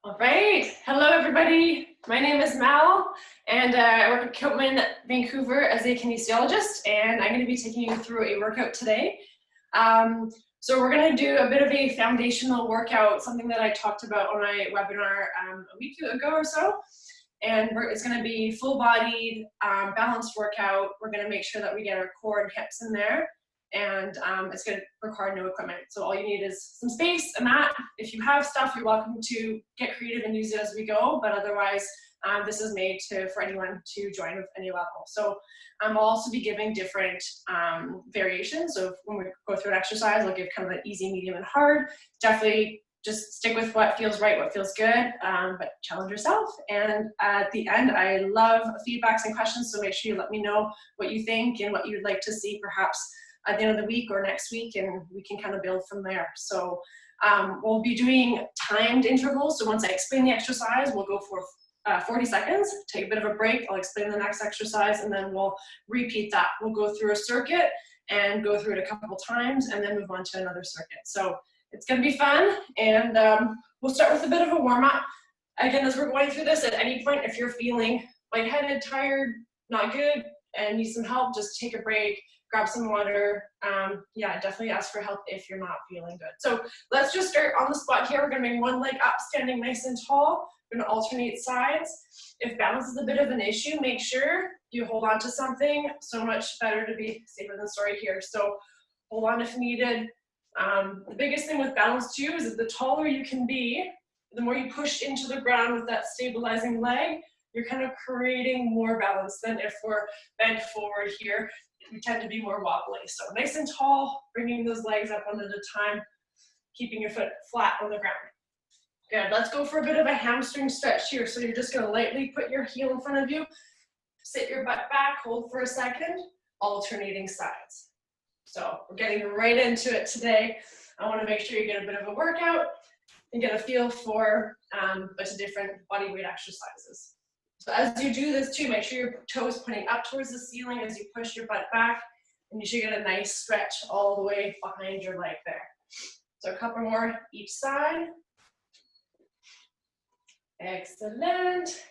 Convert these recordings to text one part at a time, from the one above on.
All right, hello everybody. My name is Mal, and I work at Kiltman, Vancouver as a kinesiologist, and I'm going to be taking you through a workout today. So we're going to do a bit of a foundational workout, something that I talked about on my webinar a week ago or so, and it's going to be full-bodied, balanced workout. We're going to make sure that we get our core and hips in there. And it's going to require no equipment. So all you need is some space, a mat. If you have stuff, you're welcome to get creative and use it as we go, but otherwise this is made for anyone to join with any level. So I'll also be giving different variations. So when we go through an exercise, I'll give kind of an easy, medium, and hard. Definitely just stick with what feels right, what feels good, but challenge yourself. And at the end, I love feedbacks and questions, so make sure you let me know what you think and what you'd like to see perhaps at the end of the week or next week, and we can kind of build from there. So we'll be doing timed intervals. So once I explain the exercise, we'll go for 40 seconds, take a bit of a break, I'll explain the next exercise, and then we'll repeat that. We'll go through a circuit and go through it a couple times and then move on to another circuit. So it's gonna be fun, and we'll start with a bit of a warm-up. Again, as we're going through this, at any point, if you're feeling lightheaded, tired, not good, and need some help, just take a break, grab some water. Yeah, definitely ask for help if you're not feeling good. So let's just start on the spot here. We're gonna bring one leg up, standing nice and tall. We're gonna alternate sides. If balance is a bit of an issue, make sure you hold on to something. So much better to be safer than sorry here. So hold on if needed. The biggest thing with balance too is that the taller you can be, the more you push into the ground with that stabilizing leg, you're kind of creating more balance than if we're bent forward here. We tend to be more wobbly. So nice and tall, bringing those legs up one at a time, keeping your foot flat on the ground. Good, let's go for a bit of a hamstring stretch here. So you're just gonna lightly put your heel in front of you, sit your butt back, hold for a second, alternating sides. So we're getting right into it today. I wanna make sure you get a bit of a workout and get a feel for a bunch of different body weight exercises. So as you do this too, make sure your toes pointing up towards the ceiling as you push your butt back, and you should get a nice stretch all the way behind your leg there. So a couple more each side. Excellent.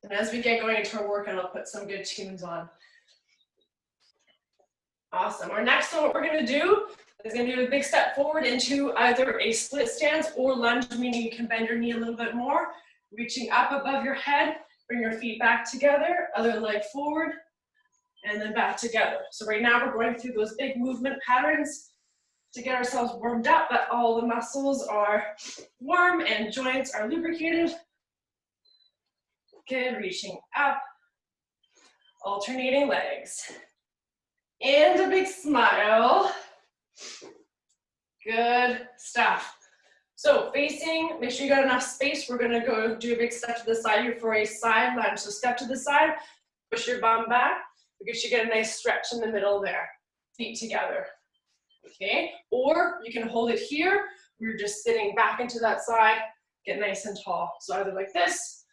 And as we get going into our workout, I'll put some good tunes on. Awesome. Our next one, what we're gonna do is gonna do a big step forward into either a split stance or lunge, meaning you can bend your knee a little bit more, reaching up above your head. Bring your feet back together, other leg forward, and then back together. So right now we're going through those big movement patterns to get ourselves warmed up, that all the muscles are warm and joints are lubricated. Good, reaching up, alternating legs. And a big smile. Good stuff. So facing, make sure you got enough space. We're gonna go do a big step to the side here for a side lunge. So step to the side, push your bum back. We should get a nice stretch in the middle there. Feet together, okay? Or you can hold it here. We're just sitting back into that side, get nice and tall. So either like this,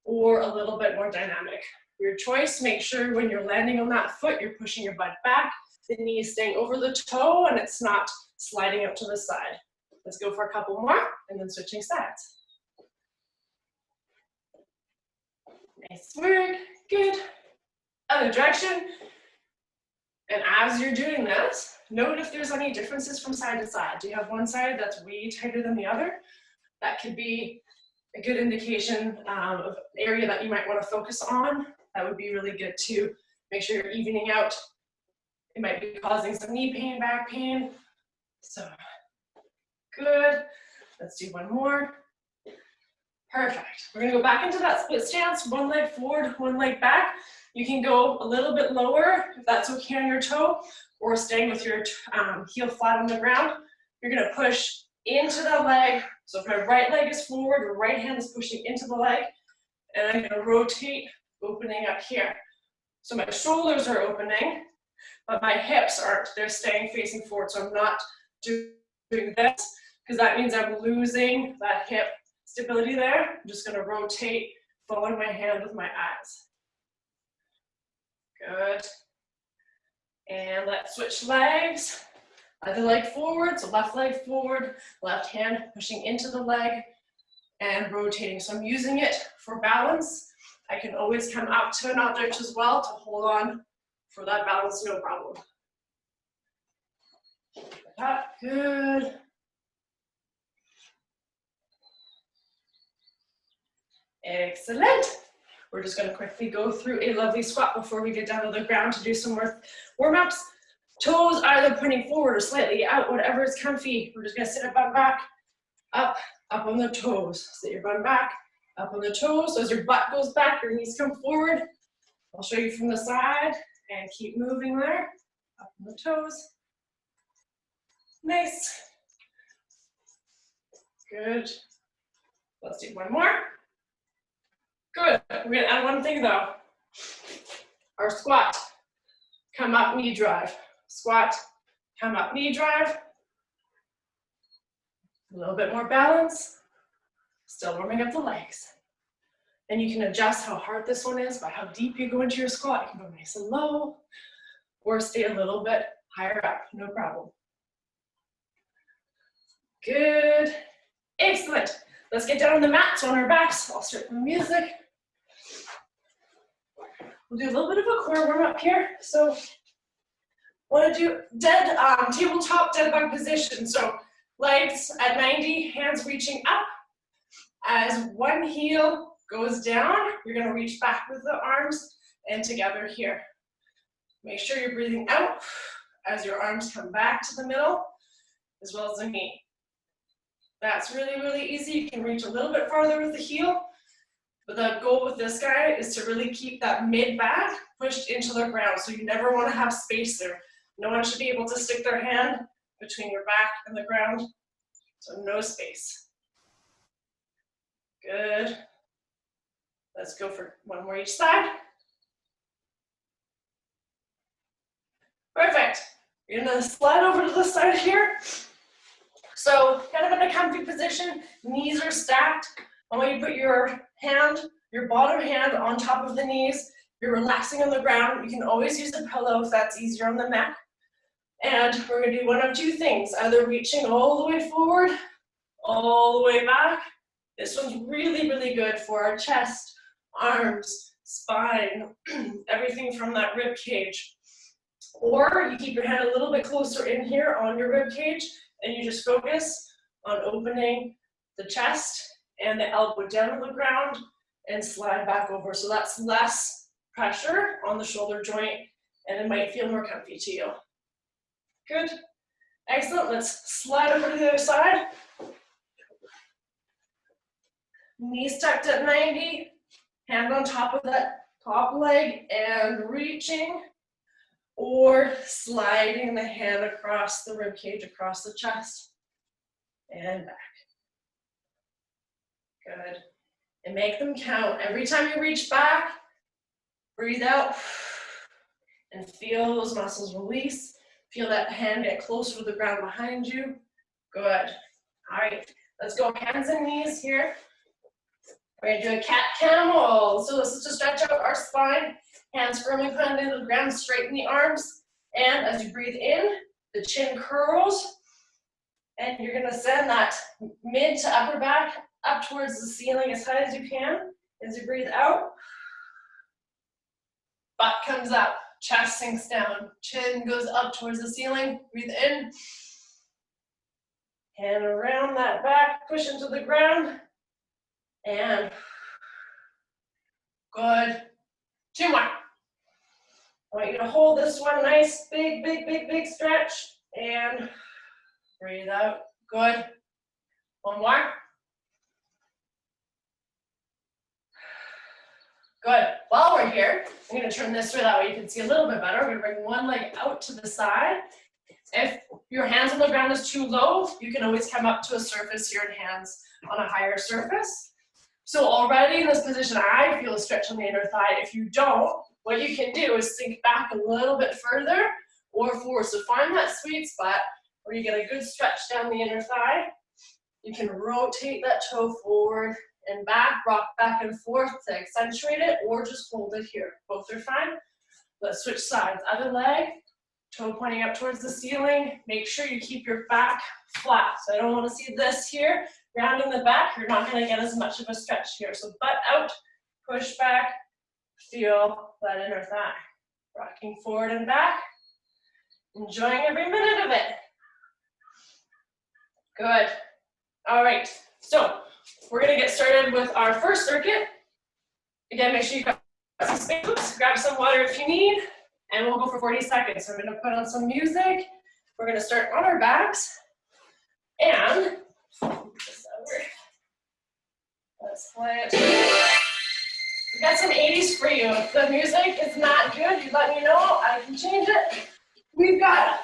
or a little bit more dynamic. Your choice, make sure when you're landing on that foot, you're pushing your butt back, the knee is staying over the toe, and it's not sliding out to the side. Let's go for a couple more, and then switching sides. Nice work, good. Other direction. And as you're doing this, note if there's any differences from side to side. Do you have one side that's way tighter than the other? That could be a good indication of an area that you might want to focus on. That would be really good to make sure you're evening out. It might be causing some knee pain, back pain. So good. Let's do one more. Perfect. We're gonna go back into that split stance, one leg forward, one leg back. You can go a little bit lower if that's okay on your toe, or staying with your heel flat on the ground. You're gonna push into the leg. So if my right leg is forward, the right hand is pushing into the leg, and I'm gonna rotate, opening up here. So my shoulders are opening, but my hips aren't. They're staying facing forward, so I'm not doing this, because that means I'm losing that hip stability there. I'm just gonna rotate, following my hand with my eyes. Good. And let's switch legs. Other leg forward, so left leg forward, left hand pushing into the leg, and rotating. So I'm using it for balance. I can always come up to an abduct as well to hold on for that balance, no problem. Good. Excellent. We're just going to quickly go through a lovely squat before we get down to the ground to do some more warm-ups. Toes either pointing forward or slightly out, whatever is comfy. We're just going to sit our butt back, up on the toes. Sit your butt back, up on the toes. So as your butt goes back, your knees come forward. I'll show you from the side and keep moving there. Up on the toes. Nice. Good. Let's do one more. Good. We're going to add one thing though. Our squat. Come up, knee drive. Squat, come up, knee drive. A little bit more balance. Still warming up the legs. And you can adjust how hard this one is by how deep you go into your squat. You can go nice and low or stay a little bit higher up, no problem. Good. Excellent. Let's get down on the mats on our backs. I'll start the music. We'll do a little bit of a core warm up here. So want to do dead tabletop dead bug position. So legs at 90, hands reaching up. As one heel goes down, you're going to reach back with the arms and together here. Make sure you're breathing out as your arms come back to the middle, as well as the knee. That's really, really easy. You can reach a little bit farther with the heel, but the goal with this guy is to really keep that mid-back pushed into the ground. So you never want to have space there. No one should be able to stick their hand between your back and the ground, so no space. Good. Let's go for one more each side. Perfect. You're gonna slide over to the side here. So kind of in a comfy position, knees are stacked. I want you to put your hand, your bottom hand on top of the knees. You're relaxing on the ground. You can always use a pillow if that's easier on the neck. And we're gonna do one of two things, either reaching all the way forward, all the way back. This one's really, really good for our chest, arms, spine, everything from that rib cage. Or you keep your hand a little bit closer in here on your rib cage and you just focus on opening the chest and the elbow down on the ground and slide back over. So that's less pressure on the shoulder joint and it might feel more comfy to you. Good. Excellent. Let's slide over to the other side. Knees tucked at 90. Hand on top of that top leg and reaching or sliding the hand across the rib cage, across the chest and back. Good. And make them count. Every time you reach back, breathe out and feel those muscles release. Feel that hand get closer to the ground behind you. Good. All right, let's go hands and knees here. We're gonna do a cat camel. So this is to stretch out our spine. Hands firmly planted into the ground, straighten the arms. And as you breathe in, the chin curls. And you're gonna send that mid to upper back up towards the ceiling as high as you can. As you breathe out, butt comes up, chest sinks down, chin goes up towards the ceiling. Breathe in. And around that back, push into the ground. And good. Two more. I want you to hold this one nice, big, big, big, big stretch. And breathe out. Good. One more. Good. While we're here, I'm going to turn this way, that way you can see a little bit better. We're going to bring one leg out to the side. If your hands on the ground is too low, you can always come up to a surface here and hands on a higher surface. So already in this position, I feel a stretch on the inner thigh. If you don't, what you can do is sink back a little bit further or forward. So find that sweet spot where you get a good stretch down the inner thigh. You can rotate that toe forward and back, rock back and forth to accentuate it, or just hold it here. Both are fine. Let's switch sides. Other leg. toe pointing up towards the ceiling. Make sure you keep your back flat. So I don't want to see this here. Rounding the back, you're not going to get as much of a stretch here. So butt out, push back, feel that inner thigh. Rocking forward and back, enjoying every minute of it. Good. All right, so we're going to get started with our first circuit. Again, make sure you got some space, grab some water if you need, and we'll go for 40 seconds. So I'm going to put on some music. We're going to start on our backs, and let's play it. We got some 80s for you. If the music is not good, you let me know. I can change it. We've got,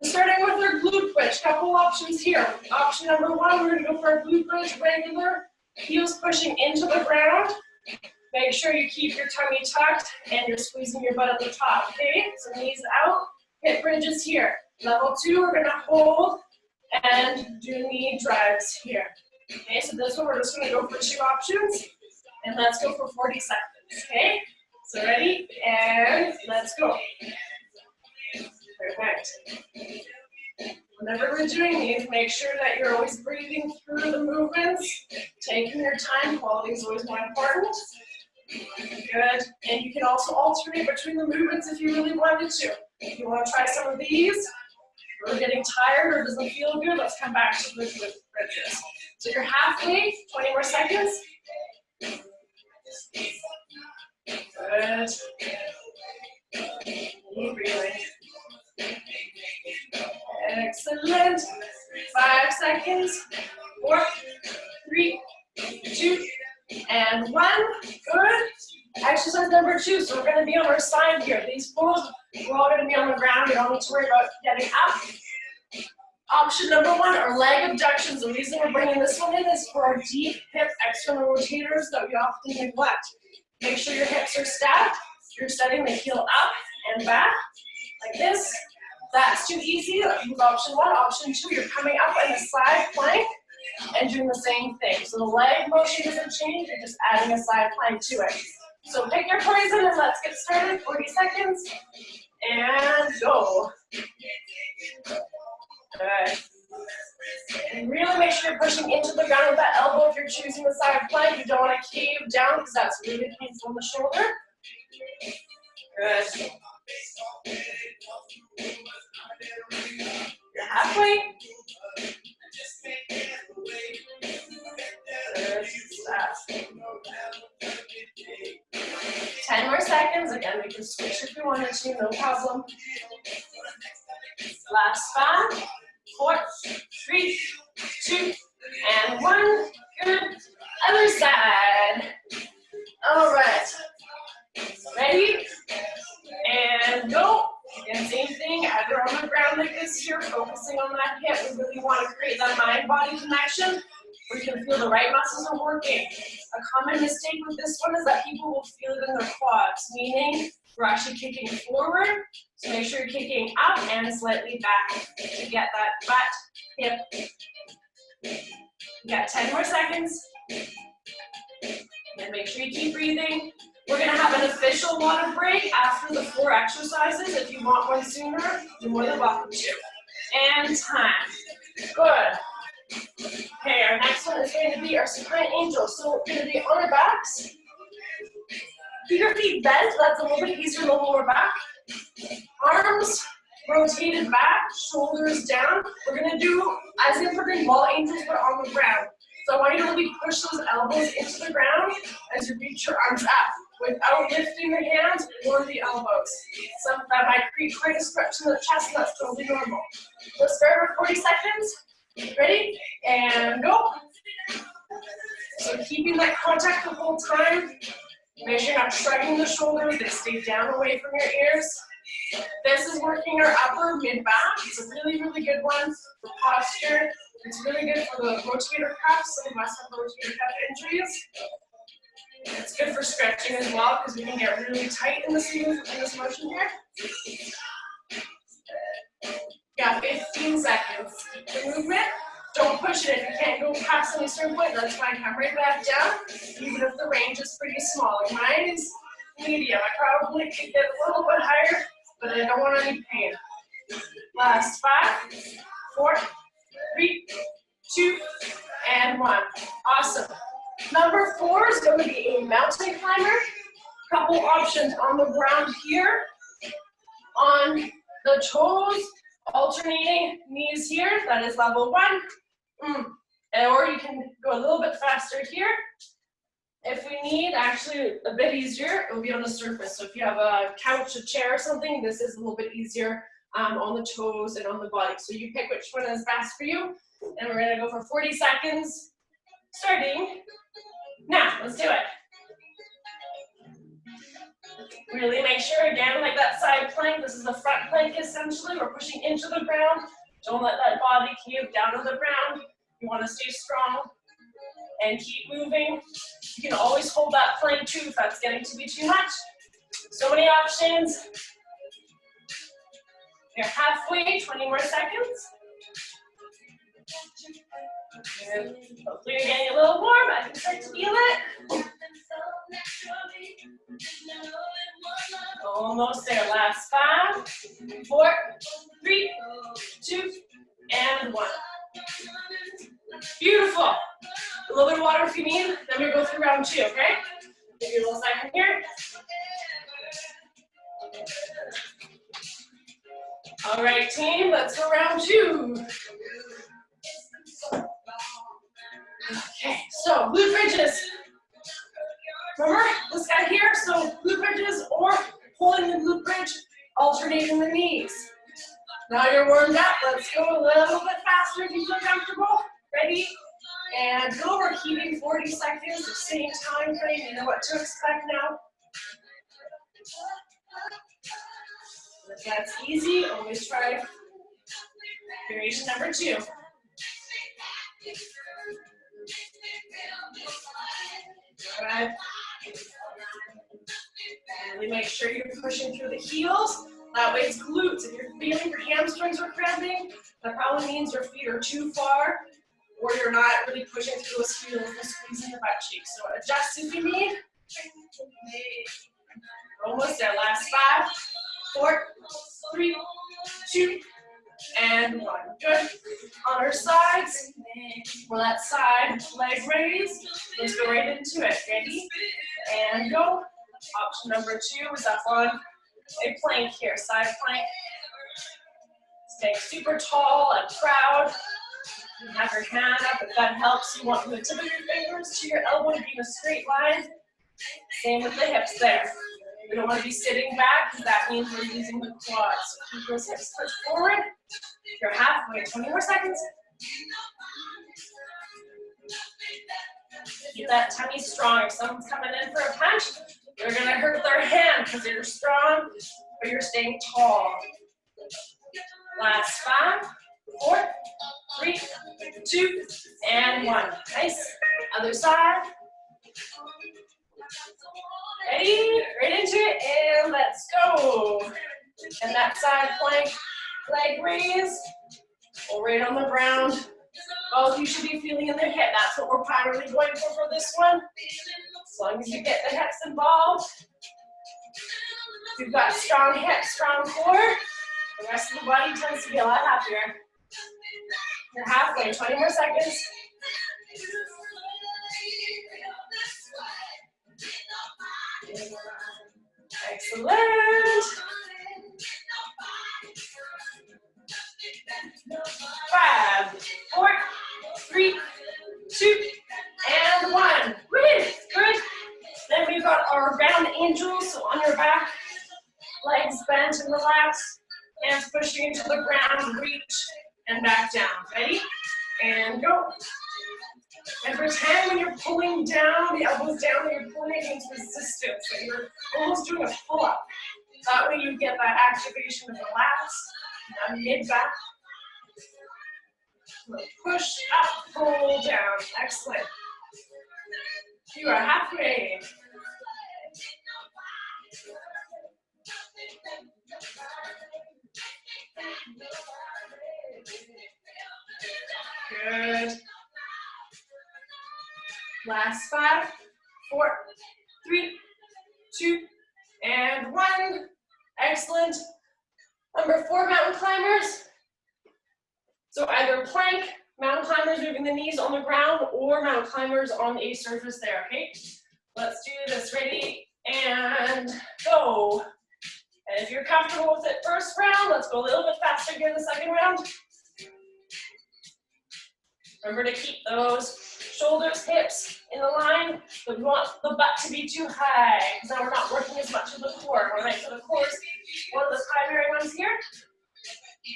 starting with our glute bridge, couple options here. Option number one, we're going to go for a glute bridge regular, heels pushing into the ground. Make sure you keep your tummy tucked and you're squeezing your butt at the top, okay? So knees out, hip bridges here. Level 2, we're going to hold and do knee drives here. Okay, so this one we're just going to go for 2 options. And let's go for 40 seconds, okay? So ready, and let's go. Perfect. Whenever we're doing these, make sure that you're always breathing through the movements, taking your time. Quality is always more important. Good. And you can also alternate between the movements if you really wanted to. If you want to try some of these, or we're getting tired or it doesn't feel good, let's come back to the glute bridges. So you're halfway, 20 more seconds. Good. Keep breathing. Excellent. 5 seconds. 4, 3, 2, and 1. Good. Exercise number 2. So we're going to be on our side here. These pulls, we're all going to be on the ground. You don't need to worry about getting up. Option number 1 are leg abductions. The reason we're bringing this one in is for our deep hip external rotators that we often neglect. Make sure your hips are stacked. You're setting the heel up and back like this. That's too easy. Move option 1. Option 2, you're coming up in a side plank and doing the same thing. So the leg motion doesn't change. You're just adding a side plank to it. So pick your poison and let's get started. 40 seconds. And go. Good. And really make sure you're pushing into the ground with that elbow if you're choosing the side plank. You don't want to cave down because that's really painful in the shoulder. Good. You're halfway. Good stuff. 10 more seconds. Again, we can switch if we wanted to, no problem. Last 5, 4, 3, 2, and 1. Good. Other side. All right. Ready? And go. And same thing, either on the ground like this here, focusing on that hip. We really want to create that mind-body connection where you can feel the right muscles are working. A common mistake with this one is that people will feel it in their quads, meaning we're actually kicking forward. So make sure you're kicking up and slightly back to get that butt, hip. You got 10 more seconds. And make sure you keep breathing. We're going to have an official water break after the 4 exercises. If you want one sooner, you're more than welcome to. And time. Good. Okay, our next one is going to be our supine angel. So we're going to be on our backs. Keep your feet bent. That's a little bit easier in the lower back. Arms rotated back, shoulders down. We're going to do as if we're doing wall angels, but on the ground. So I want you to really push those elbows into the ground as you reach your arms up without lifting the hands or the elbows. Some of that might create quite a stretch in the chest, and that's totally normal. Let's start with 40 seconds. Ready? And go. So keeping that contact the whole time. Make sure you're not shrugging the shoulders. They stay down away from your ears. This is working our upper mid-back. It's a really, really good one for posture. It's really good for the rotator cuffs. Some of us have rotator cuff injuries. It's good for stretching as well because we can get really tight in this motion here. Got 15 seconds. The movement, don't push it. If you can't go past any certain point, that's fine. Come right back down, even if the range is pretty small. Like mine is medium. I probably could get a little bit higher, but I don't want any pain. Last 5, 4, 3, 2, and 1. Awesome. Number 4 is going to be a mountain climber. Couple options on the ground here, on the toes, alternating knees here. That is level 1. Or you can go a little bit faster here. If we need actually a bit easier, it will be on the surface. So if you have a couch, a chair, or something, this is a little bit easier on the toes and on the body. So you pick which one is best for you. And we're gonna go for 40 seconds, starting now. Let's do it. Really make sure, again, like that side plank, this is the front plank essentially. We're pushing into the ground. Don't let that body cave down on the ground. You wanna stay strong and keep moving. You can always hold that plank too if that's getting to be too much. So many options. You're halfway, 20 more seconds. And hopefully you're getting a little warm. I can start to feel it. Almost there. Last 5, 4, 3, 2, and 1. Beautiful. A little bit of water if you need. Then we go through round 2, okay? Give you a little second here. All right, team, let's go round 2. Okay, so glute bridges. Remember this guy here? So glute bridges or pulling the glute bridge, alternating the knees. Now you're warmed up. Let's go a little bit faster if you feel comfortable. Ready? And go. We're keeping 40 seconds, the same time frame. You know what to expect now. If that's easy, always try variation number 2. All right. Really make sure you're pushing through the heels. That way it's glutes. If you're feeling your hamstrings are cramping, that probably means your feet are too far or you're not really pushing through those heels and squeezing the butt cheeks. So adjust if you need. We're almost there. Last 5, 4, 3, 2, and 1. Good. On our sides, for that side leg raise, let's go right into it. Ready? And go. Option number 2 is up on a plank here, side plank. Stay super tall and proud. You have your hand up if that helps. You want the tip of your fingers to your elbow to be in a straight line. Same with the hips there. We don't want to be sitting back because that means we're using the quads. So keep those hips pushed forward. You're halfway, 20 more seconds. Keep that tummy strong. If someone's coming in for a punch, they're going to hurt their hand because they're strong, but you're staying tall. Last 5, 4, 3, 2, and 1. Nice. Other side. Ready? Right into it, and let's go. And that side plank, leg raise, or right on the ground. Both you should be feeling in the hip. That's what we're primarily going for this one. As long as you get the hips involved. If you've got strong hips, strong core, the rest of the body tends to be a lot happier. You're halfway, 20 more seconds. Excellent. 5, 4, 3, 2, and 1. Good. Good. Then we've got our round angels, so on your back, legs bent and relaxed, hands pushing into the ground, reach, and back down. Ready? And go. And pretend when you're pulling down, the elbows down, you're pulling against resistance, so you're almost doing a pull-up. That way you get that activation of the lats, that mid-back. Push up, pull down. Excellent. You are halfway. Good. Last 5, 4, 3, 2, and 1. Excellent. Number 4, mountain climbers. So either plank, mountain climbers moving the knees on the ground, or mountain climbers on a surface there, okay? Let's do this, ready, and go. And if you're comfortable with it first round, let's go a little bit faster here in the second round. Remember to keep those shoulders, hips in the line, but we want the butt to be too high, because now we're not working as much of the core. All right, so the core is one of the primary ones here.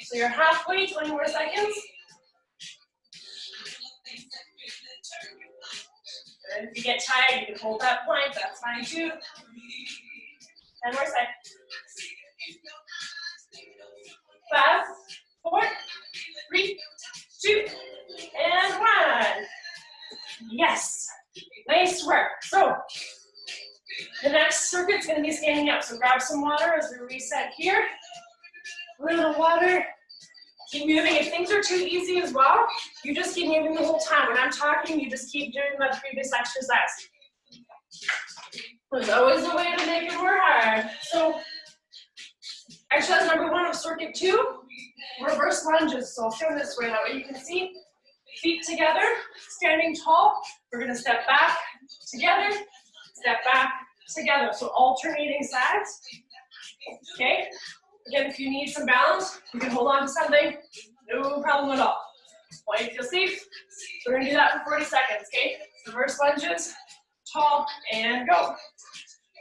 So you're halfway, 20 more seconds. And if you get tired, you can hold that plank, that's fine too. 10 more seconds. 5, 4, 3, 2, and 1. Yes, nice work. So the next circuit's gonna be standing up. So grab some water as we reset here. A little water. Keep moving. If things are too easy as well, you just keep moving the whole time. When I'm talking, you just keep doing the previous exercise. There's always a way to make it more hard. So exercise number 1 of circuit 2, reverse lunges. So I'll show this way, that way you can see. Feet together, standing tall. We're gonna step back together, step back together. So alternating sides, okay? Again, if you need some balance, you can hold on to something, no problem at all. Why you feel safe? So we're gonna do that for 40 seconds, okay? Reverse lunges, tall, and go.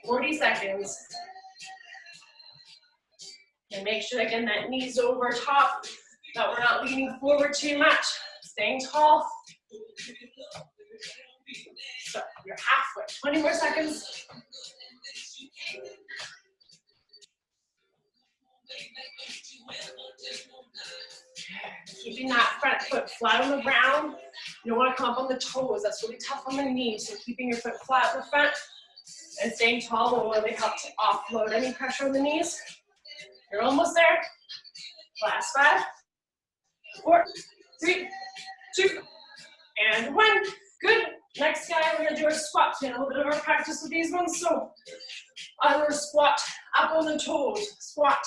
40 seconds. And make sure, again, that knee's over top, that we're not leaning forward too much. Staying tall. So you're halfway. 20 more seconds. Keeping that front foot flat on the ground. You don't want to come up on the toes. That's really tough on the knees. So keeping your foot flat in the front and staying tall will really help to offload any pressure on the knees. You're almost there. Last 5, 4, 3, 2, and 1. Good. Next guy, we're gonna do our squats. We had a little bit of our practice with these ones. So either squat up on the toes, squat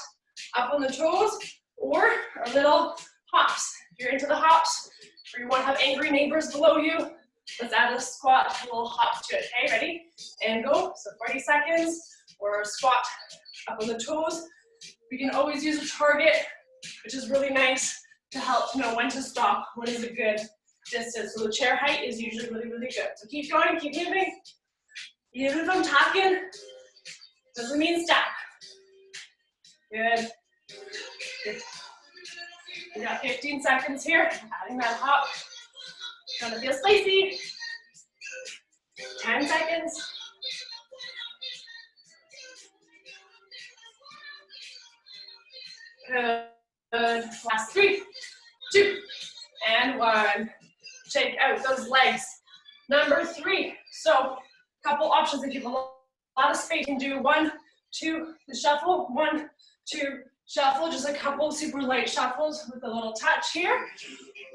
up on the toes, or our little hops. If you're into the hops, or you want to have angry neighbors below you, let's add a squat, a little hop to it. Okay, ready? And go. So 40 seconds, or squat up on the toes. We can always use a target, which is really nice to help know when to stop, when is a good distance. So the chair height is usually really, really good. So keep going, keep moving. Even if I'm talking, doesn't mean stop. Good. Good. We got 15 seconds here. Adding that hop. Gonna feel spicy. 10 seconds. Good. Last 3, 2, and 1. Shake out those legs. Number 3. So, a couple options if you have a lot of space. You can do 1, 2, the shuffle. 1, 2, shuffle. Just a couple super light shuffles with a little touch here.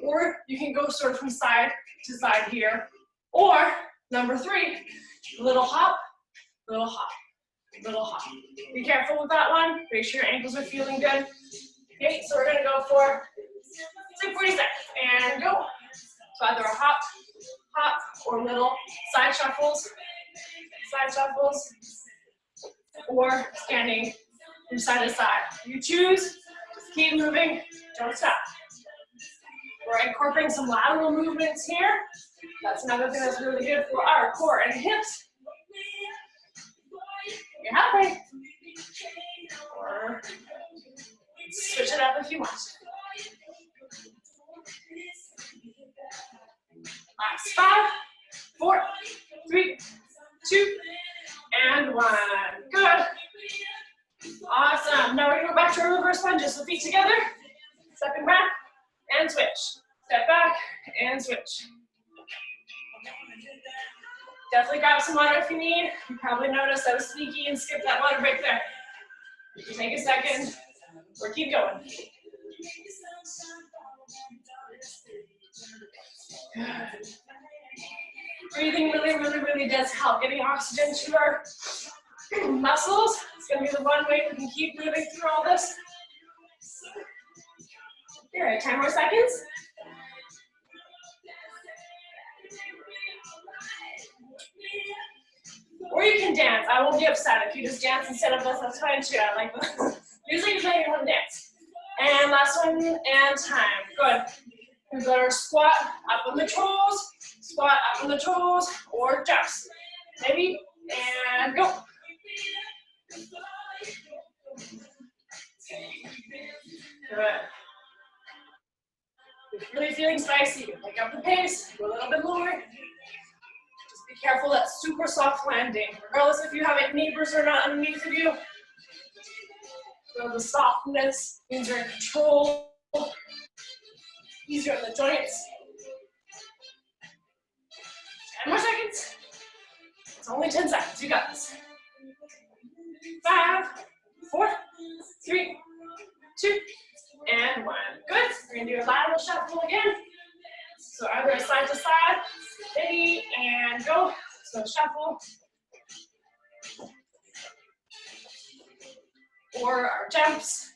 Or you can go sort of from side to side here. Or number 3, little hop, little hop, little hop. Be careful with that one. Make sure your ankles are feeling good. Okay, so we're gonna go for, say, 40 seconds, and go. So either a hop, hop, or little side shuffles, or standing from side to side. You choose, just keep moving, don't stop. We're incorporating some lateral movements here. That's another thing that's really good for our core and hips. You're halfway. Or switch it up if you want. Last 5, 4, 3, 2, and 1. Good. Awesome. Now we're going to go back to our reverse lunges. So feet together, stepping back, and switch. Step back, and switch. Definitely grab some water if you need. You probably noticed I was sneaky and skipped that water break there. You can take a second, or keep going. Good. Breathing really does help. Getting oxygen to our muscles. It's going to be the one way we can keep moving through all this. Good, 10 more seconds. Or you can dance. I won't be upset if you just dance instead of this. That's fine too. I like this. Usually you play one dance. And last one, and time. Good. We've got our squat up on the toes, squat up on the toes, or jumps. Maybe, and go. Good. If you're really feeling spicy, pick up the pace, go a little bit lower. Just be careful that super soft landing. Regardless if you have any neighbors or not underneath of you. So the softness means you're in control. Easier on the joints. 10 more seconds. It's only 10 seconds. You got this. 5, 4, 3, 2, and 1. Good. We're going to do a lateral shuffle again. So either side to side, ready, and go. So shuffle. Or our jumps.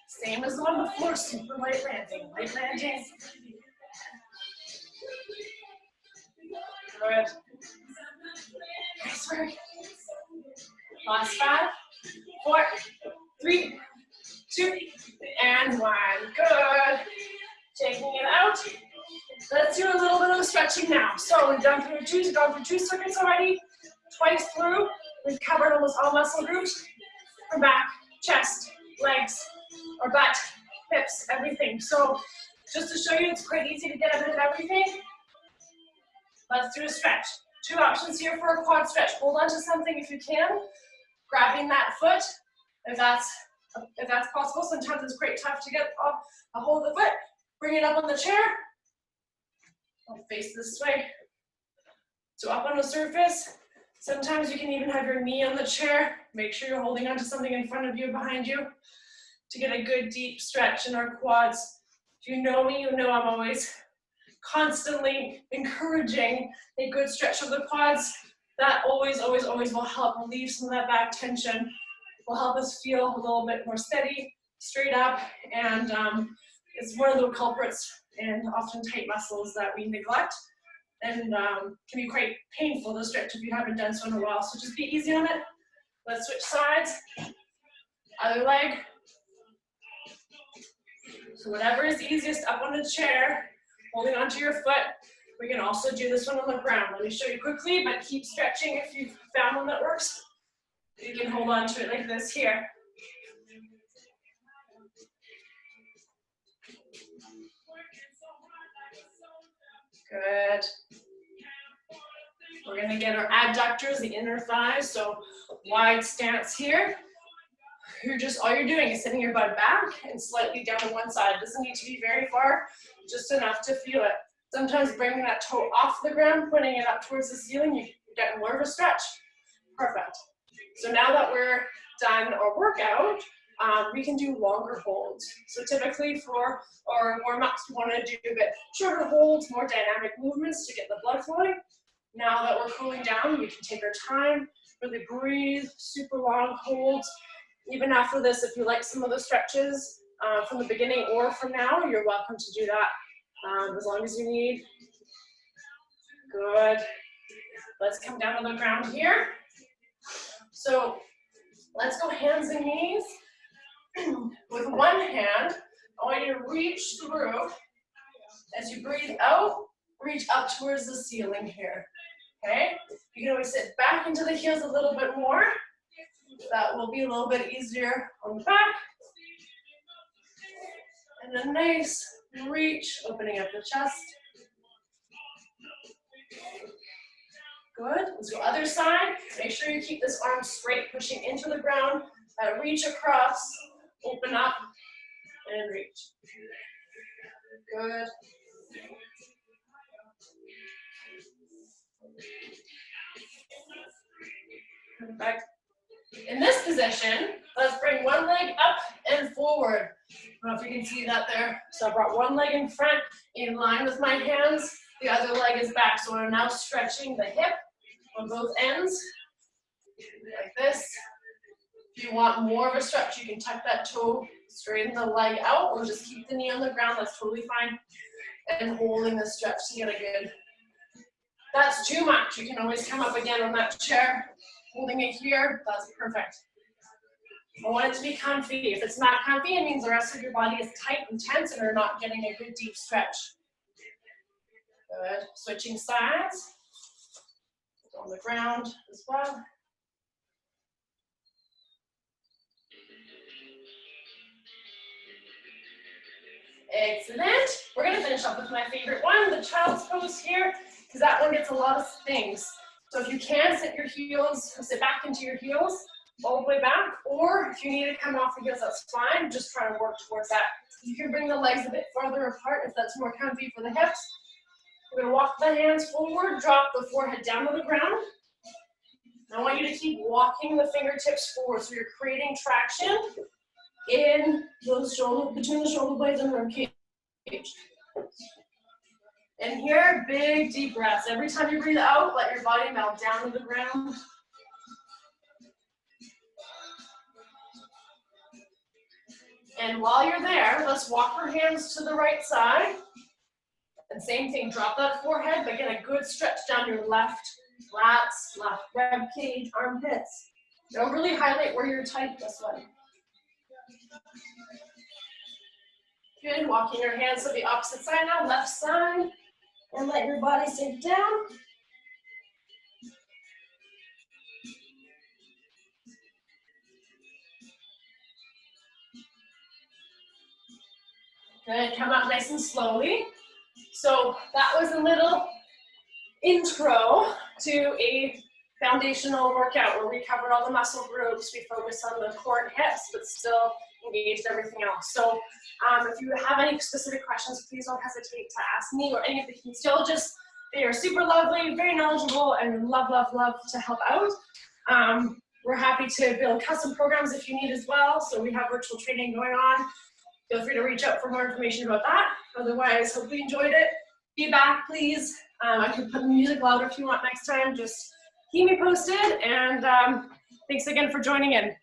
Same as the one before, super light landing. Light landing. Good. Nice work. Last 5, 4, 3, 2, and 1. Good. Taking it out. Let's do a little bit of stretching now. So we've gone through 2 circuits already. Twice through. We've covered almost all muscle groups. From back, chest, legs, or butt, hips, everything. So just to show you, it's quite easy to get a bit of everything. Let's do a stretch. 2 options here for a quad stretch. Hold on to something if you can. Grabbing that foot, if that's possible. Sometimes it's quite tough to get a hold of the foot. Bring it up on the chair. I'll face this way. So up on the surface. Sometimes you can even have your knee on the chair. Make sure you're holding onto something in front of you, behind you, to get a good deep stretch in our quads. If you know me, you know I'm always constantly encouraging a good stretch of the quads. That always, always, always will help relieve some of that back tension. Will help us feel a little bit more steady, straight up, and it's one of the culprits and often tight muscles that we neglect. And can be quite painful to stretch if you haven't done so in a while. So just be easy on it. Let's switch sides. Other leg. So whatever is easiest, up on the chair, holding onto your foot. We can also do this one on the ground. Let me show you quickly, but keep stretching if you've found one that works. You can hold on to it like this here. Good. We're going to get our abductors, the inner thighs, so wide stance here. All you're doing is sitting your butt back and slightly down to one side. It doesn't need to be very far, just enough to feel it. Sometimes bringing that toe off the ground, pointing it up towards the ceiling, you get more of a stretch. Perfect. So now that we're done our workout, we can do longer holds. So typically for our warm-ups, we want to do a bit shorter holds, more dynamic movements to get the blood flowing. Now that we're cooling down, we can take our time, really breathe, super long holds. Even after this, if you like some of the stretches from the beginning or from now, you're welcome to do that as long as you need. Good. Let's come down on the ground here. So let's go hands and knees. With one hand, I want you to reach through. As you breathe out, reach up towards the ceiling here. Okay? You can always sit back into the heels a little bit more. That will be a little bit easier on the back. And a nice reach, opening up the chest. Good. Let's go other side. Make sure you keep this arm straight, pushing into the ground. Reach across, open up, and reach. Good. Perfect. In this position, let's bring one leg up and forward. I don't know if you can see that there. So I brought one leg in front, in line with my hands. The other leg is back. So we're now stretching the hip on both ends, like this. If you want more of a stretch, you can tuck that toe, straighten the leg out, or just keep the knee on the ground, that's totally fine. And holding the stretch to get a good. That's too much. You can always come up again on that chair, holding it here, that's perfect. I want it to be comfy. If it's not comfy, it means the rest of your body is tight and tense and you're not getting a good deep stretch. Good. Switching sides. On the ground as well. Excellent. We're going to finish up with my favorite one, the child's pose here, because that one gets a lot of things. So if you can, sit back into your heels all the way back, or if you need to come off the heels, that's fine. Just try to work towards that. You can bring the legs a bit farther apart if that's more comfy for the hips. We're going to walk the hands forward, drop the forehead down to the ground. I want you to keep walking the fingertips forward, so you're creating traction in those between the shoulder blades and the rib cage. And here, big deep breaths. Every time you breathe out, let your body melt down to the ground. And while you're there, let's walk our hands to the right side. And same thing, drop that forehead, but get a good stretch down your left lats, left rib cage, armpits. Don't really highlight where you're tight this way. Good, walking your hands to the opposite side now, left side, and let your body sink down. Good, come up nice and slowly. So that was a little intro to a foundational workout where we covered all the muscle groups, we focused on the core and hips, but still engaged everything else. So if you have any specific questions, please don't hesitate to ask me or any of the kinesiologists. They are super lovely, very knowledgeable, and love to help out. We're happy to build custom programs if you need as well. So we have virtual training going on. Feel free to reach out for more information about that. Otherwise, hope you enjoyed it. Feedback, please. I can put the music louder if you want next time. Just keep me posted, and thanks again for joining in.